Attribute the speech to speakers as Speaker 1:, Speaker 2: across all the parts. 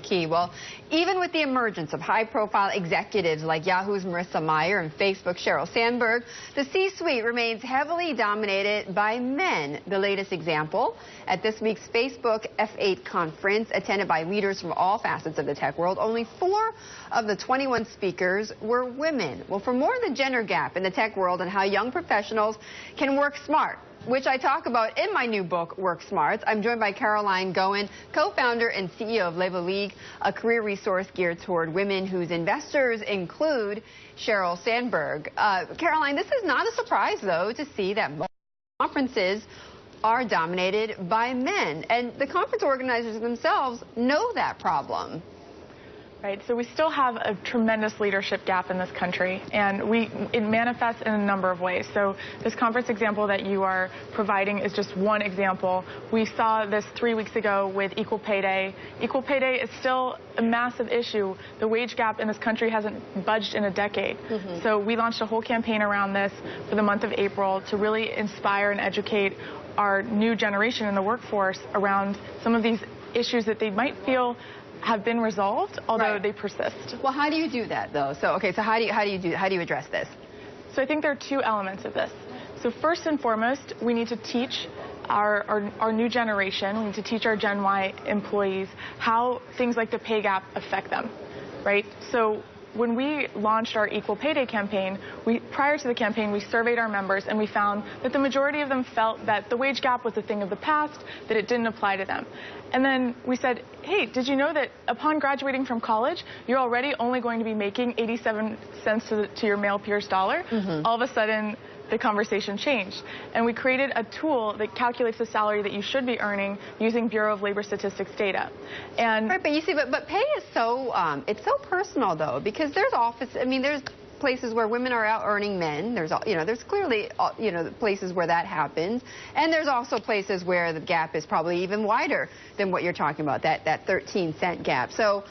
Speaker 1: Key. Well, even with the emergence of high-profile executives like Yahoo's Marissa Mayer and Facebook's Sheryl Sandberg, the C-suite remains heavily dominated by men. The latest example at this week's Facebook F8 conference, attended by leaders from all facets of the tech world, only 4 of the 21 speakers were women. Well, for more on the gender gap in the tech world and how young professionals can work smart, which I talk about in my new book, Work Smart, I'm joined by Caroline Ghosn, co-founder and CEO of Levo League, a career resource geared toward women whose investors include Sheryl Sandberg. Caroline, this is not a surprise, though, to see that most conferences are dominated by men. And the conference organizers themselves know that problem.
Speaker 2: Right, so we still have a tremendous leadership gap in this country, and it manifests in a number of ways. So this conference example that you are providing is just one example. We saw this 3 weeks ago with Equal Pay Day. Equal Pay Day is still a massive issue. The wage gap in this country hasn't budged in a decade. So we launched a whole campaign around this for the month of April to really inspire and educate our new generation in the workforce around some of these issues that they might feel have been resolved, although they persist.
Speaker 1: Well, how do you do that, though? So, okay, so how do you address this?
Speaker 2: So I think there are 2 elements of this. So first and foremost, we need to teach our new generation, we need to teach our Gen Y employees how things like the pay gap affect them, right? So when we launched our Equal Pay Day campaign, prior to the campaign, we surveyed our members and we found that the majority of them felt that the wage gap was a thing of the past, that it didn't apply to them. And then we said, hey, did you know that upon graduating from college, you're already only going to be making 87 cents to your male peer's dollar? All of a sudden, the conversation changed. And we created a tool that calculates the salary that you should be earning using Bureau of Labor Statistics data. And
Speaker 1: right, but you see, but pay is so, it's so personal, though, because there's there's places where women are out earning men. There's clearly, places where that happens. And there's also places where the gap is probably even wider than what you're talking about, that 13-cent gap. So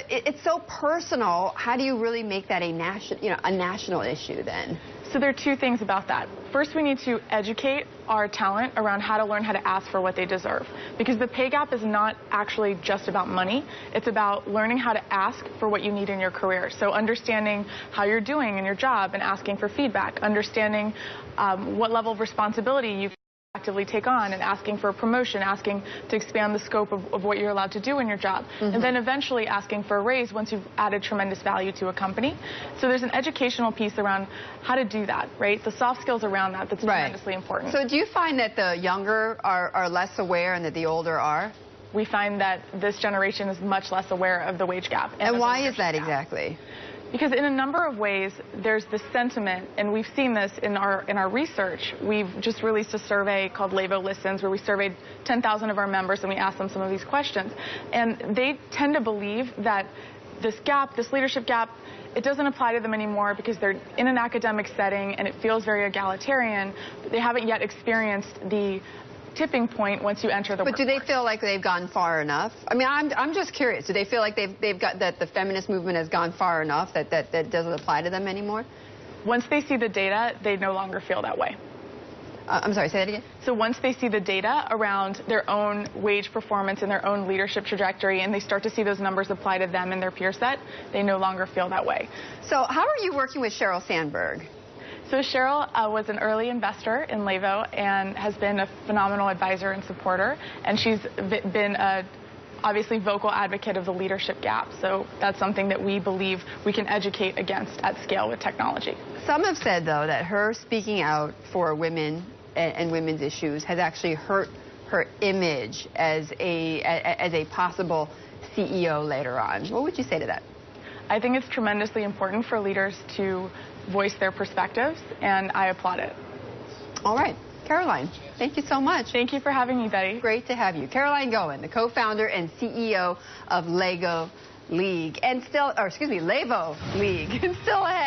Speaker 1: it's so personal. How do you really make that a national issue then?
Speaker 2: So there are 2 things about that. First, we need to educate our talent around how to learn how to ask for what they deserve. Because the pay gap is not actually just about money. It's about learning how to ask for what you need in your career. So understanding how you're doing in your job and asking for feedback. Understanding what level of responsibility you actively take on and asking for a promotion, asking to expand the scope of what you're allowed to do in your job, and then eventually asking for a raise once you've added tremendous value to a company. So there's an educational piece around how to do that, right? The soft skills around that's tremendously important.
Speaker 1: So do you find that the younger are less aware and that the older are?
Speaker 2: We find that this generation is much less aware of the wage gap.
Speaker 1: And why is that exactly?
Speaker 2: Because in a number of ways, there's this sentiment, and we've seen this in our research. We've just released a survey called Levo Listens, where we surveyed 10,000 of our members, and we asked them some of these questions. And they tend to believe that this gap, this leadership gap, it doesn't apply to them anymore because they're in an academic setting, and it feels very egalitarian. They haven't yet experienced the tipping point once you enter the workforce.
Speaker 1: But do they feel like they've gone far enough? I mean, I'm just curious. Do they feel like they've got that the feminist movement has gone far enough that doesn't apply to them anymore?
Speaker 2: Once they see the data, they no longer feel that way.
Speaker 1: I'm sorry, say that again?
Speaker 2: So once they see the data around their own wage performance and their own leadership trajectory, and they start to see those numbers apply to them and their peer set, they no longer feel that way.
Speaker 1: So how are you working with Sheryl Sandberg?
Speaker 2: So Sheryl was an early investor in Levo and has been a phenomenal advisor and supporter, and she's been a obviously vocal advocate of the leadership gap. So that's something that we believe we can educate against at scale with technology.
Speaker 1: Some have said, though, that her speaking out for women and women's issues has actually hurt her image as a possible CEO later on. What would you say to that?
Speaker 2: I think it's tremendously important for leaders to voice their perspectives, and I applaud it.
Speaker 1: All right. Caroline, thank you so much.
Speaker 2: Thank you for having me, Betty.
Speaker 1: Great to have you. Caroline Ghosn, the co-founder and CEO of Levo League, and Levo League, and still ahead.